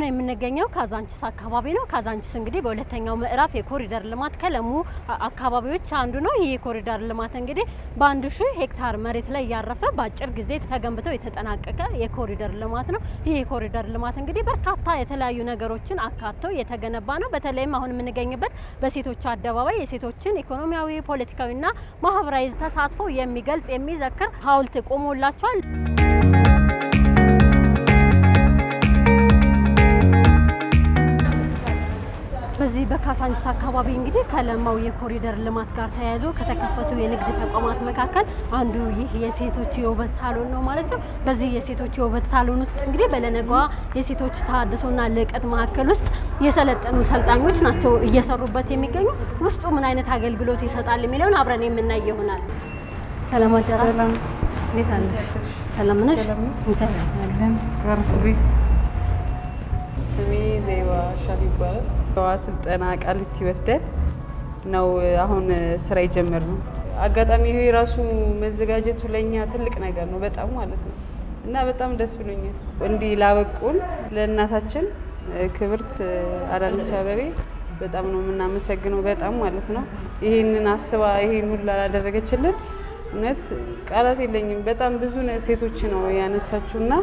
የምንገኘው ካዛንቺስ አካባቢ ነው ካዛንቺስ እንግዲህ በሁለተኛው ምዕራፍ የኮሪደር ልማት ከለሙ አካባቢዎች አንዱ ነው ይሄ ኮሪደር ልማት እንግዲህ በ1000 ሄክታር መሬት ላይ ያረፈ በአጭር ጊዜ ተገንብቶ የተጠናቀቀ የኮሪደር ልማት ነው ይሄ ኮሪደር ልማት እንግዲህ በርካታ የተለያዩ ነገሮችን አካቶ የተገነባ ነው በተለይም አሁን የምንገኝበት በሴቶች አደባባይ የሴቶችን ኢኮኖሚያዊ ፖለቲካዊና ማህበራዊ ተሳትፎ የሚገልጽ የሚዘክር ሐውልት ቆሞላቸዋል በዚህ በካዛንቺስ አካባቢ እንግዲህ ከለማው የኮሪደር ልማት ጋር ተያይዞ ከተከፈቱ የንግድ ተቋማት መካከል አንዱ ይህ የሴቶች የውበት ሳሎን ነው ማለት ነው በዚህ የሴቶች የውበት ሳሎን ውስጥ እንግዲህ በለነጋዋ የሴቶች ተሐድሶና ልቀት ማዕከል ውስጥ የሰለጠኑ ሰልጣኞች ናቸው እየሰሩበት የሚገኙ ውስጡ ምን አይነት አገልግሎት ይሰጣል የሚለውን አብረን የምናይ ይሆናል ሰላም አደራ ሰላም እንዴት አለሽ ሰላም ነሽ ሰላም ወርፍሪ ስሜ ዘይባ ሻሊ ይባላል ስልጠና ቃሊቲ ወስደን ነው አሁን ስራ ይጀምርነው አጋጣሚ ይሄ ራሱ መዘጋጀቱ ለኛ ትልቅ ነገር ነው በጣም ማለት ነው እና በጣም ደስ ብሎኛል እንዲ ላበቁን ለእናታችን ክብርት አዳነች አቤቤ በጣም ነው እናመሰግነው በጣም ማለት ነው ይሄንን አስባ ይሄን ሁሉ አላደረገችልን እነት ቃላት የለኝም በጣም ብዙ ሴቶች ነው ያነሳችውና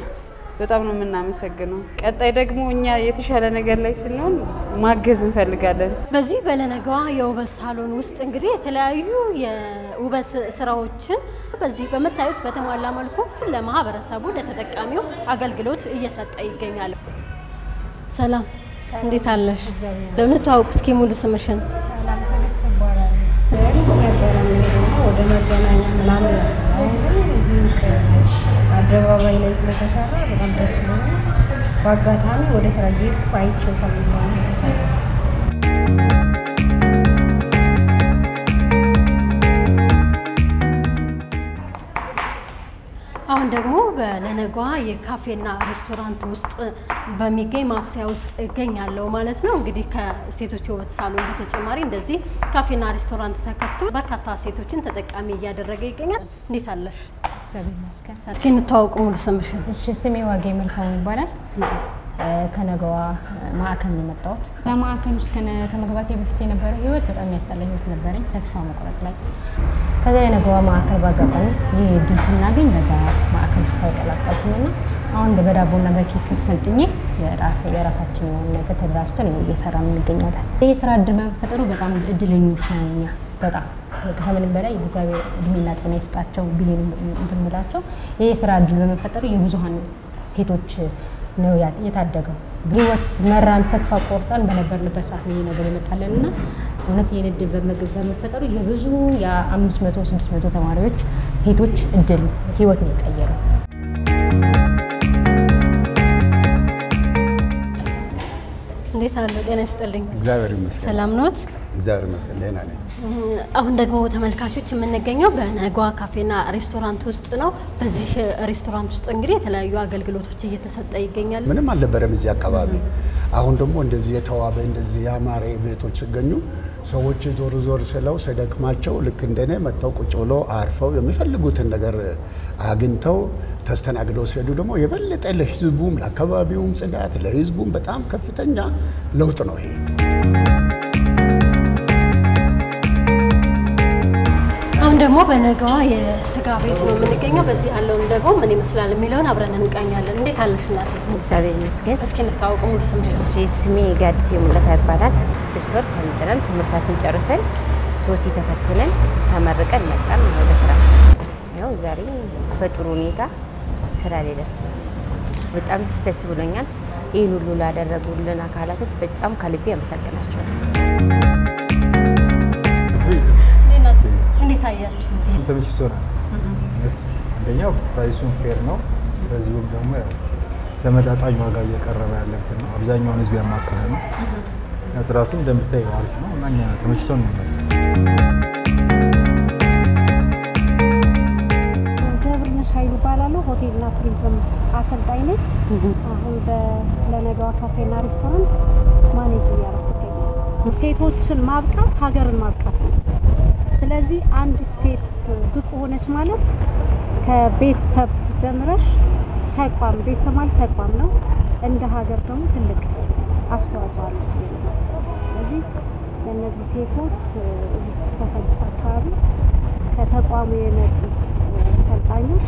በጣም ነው እናመሰግነው ቀጣይ ደግሞ እኛ የተሻለ ነገር ላይ ስንሆን ማገዝ እንፈልጋለን በዚህ በለነጋዋ የውበት ሳሎን ውስጥ እንግዲህ የተለያዩ የውበት ስራዎችን በዚህ በመታየት በተሟላ መልኩ ለማህበረሰቡ ለተጠቃሚው አገልግሎት እየሰጠ ይገኛል ሰላም እንዴት አለሽ ለምታውቅ እስኪ ሙሉ ስምሽን ሰላም ተግስት ይባላል ወደ መገናኛ ምናምን እዚህ አደባባይ ላይ ስለተሰራ በጣም ደስ ብሎኛል በአጋጣሚ ወደ ስራ ሄድኩ አይቼው ተመልካኝ ተሰራ አሁን ደግሞ በለነጋዋ የካፌና ሬስቶራንት ውስጥ በሚገኝ ማብሰያ ውስጥ እገኛለሁ ማለት ነው እንግዲህ ከሴቶች የውበት ሳሎን በተጨማሪ እንደዚህ ካፌና ሬስቶራንት ተከፍቶ በርካታ ሴቶችን ተጠቃሚ እያደረገ ይገኛል እንዴት አለሽ እግዚአብሔር ይመስገን እስኪ እንተዋወቅ ሙሉ ስምሽን እሺ ስሜ ዋጌ መልካም ይባላል ከነጋዋ ማዕከል ነው መጣሁት ከማዕከል ውስጥ ከመግባቴ በፊት የነበረው ህይወት በጣም ያስጠላኝ ህይወት ነበረኝ ተስፋ መቁረጥ ላይ ከዛ የነጋዋ ማዕከል ባጋጣሚ ድል ስናገኝ በዛ ማዕከል ውስጥ ተቀላቀልኩኝና አሁን በዳቦና በኬክ ሰልጥኜ የራሳችን ነገር ተደራጅተን እየሰራን እንገኛለን ይሄ ስራ እድል መፈጠሩ በጣም እድለኞች ነን በጣም ከምን በላይ እግዚአብሔር እድሜና ጤና ይስጣቸው ቢሊን እንትምላቸው ይሄ ስራ እድል በመፈጠሩ የብዙሃን ሴቶች ነው የታደገው ህይወት መራን ተስፋ ቆርጠን በነበርንበት ሰዓት ነው ነገር የመጣለንና እውነት የእድል በመፈጠሩ የብዙ የ500 600 ተማሪዎች ሴቶች እድል ህይወት ነው የቀየረው እንዴት አለ ጤና ይስጥልኝ እግዚአብሔር ይመስገን ሰላም ኖት እግዚአብሔር ይመስገን ደህና ነኝ አሁን ደግሞ ተመልካቾች የምንገኘው በነጋዋ ካፌና ሬስቶራንት ውስጥ ነው በዚህ ሬስቶራንት ውስጥ እንግዲህ የተለያዩ አገልግሎቶች እየተሰጠ ይገኛል ምንም አልነበረም እዚህ አካባቢ አሁን ደግሞ እንደዚህ የተዋበ እንደዚህ ያማረ ቤቶች ሲገኙ ሰዎች ዞር ስለው ሰደክማቸው ልክ እንደኔ መተው ቁጭ ብሎ አርፈው የሚፈልጉትን ነገር አግኝተው ተስተናግደው ሲሄዱ ደግሞ የበለጠ ለህዝቡም ለአካባቢውም ጽዳት ለህዝቡም በጣም ከፍተኛ ለውጥ ነው ይሄ አሁን ደግሞ በነጋዋ የስጋ ቤት ነው የምንገኘው በዚህ ያለውን ደግሞ ምን ይመስላል የሚለውን አብረን እንቃኛለን እንዴት አለሽ እናት እግዚአብሔር ይመስገን እስኪ እንታወቅ ሙሉ ስምሽን እሺ ስሜ ጋዲስ ሙላታ ይባላል 6 ወር ተምረን ትምህርታችን ጨርሰን ሶሲ ተፈትነን ተመርቀን መጣን ወደ ስራችን ያው ዛሬ በጥሩ ሁኔታ ስራ ላይ ደርሰናል በጣም ደስ ብሎኛል ይሄን ሁሉ ላደረጉልን አካላቶች በጣም ከልቤ አመሰግናቸዋለሁ እንዴት አያችሁት ተመችቶናል አንደኛው ፕራይሱን ፌር ነው በዚሁም ደግሞ ያው ለመጣጣኝ ዋጋ እየቀረበ ያለበት ነው አብዛኛውን ህዝብ ያማከለ ነው ጥራቱም እንደምታየው አሪፍ ነው እና እኛ ተመችቶን ነው ኃይሉ ይባላል ሆቴልና ቱሪዝም አሰልጣኝ ነኝ አሁን በለነጋዋ ካፌና ሬስቶራንት ማኔጅ ያደርጋለሁ ሴቶችን ማብቃት ሀገርን ማብቃት ነው ስለዚህ አንድ ሴት ብቁ ሆነች ማለት ከቤተሰብ ጀምረሽ ተቋም ቤተሰብ ማለት ተቋም ነው እንደ ሀገር ደግሞ ትልቅ አስተዋጽኦ አለው ብዬ ነው የማስበው። ስለዚህ ለእነዚህ ሴቶች እዚህ ካሳንቺስ አካባቢ ከተቋሙ የመጡ ሰልጣኞች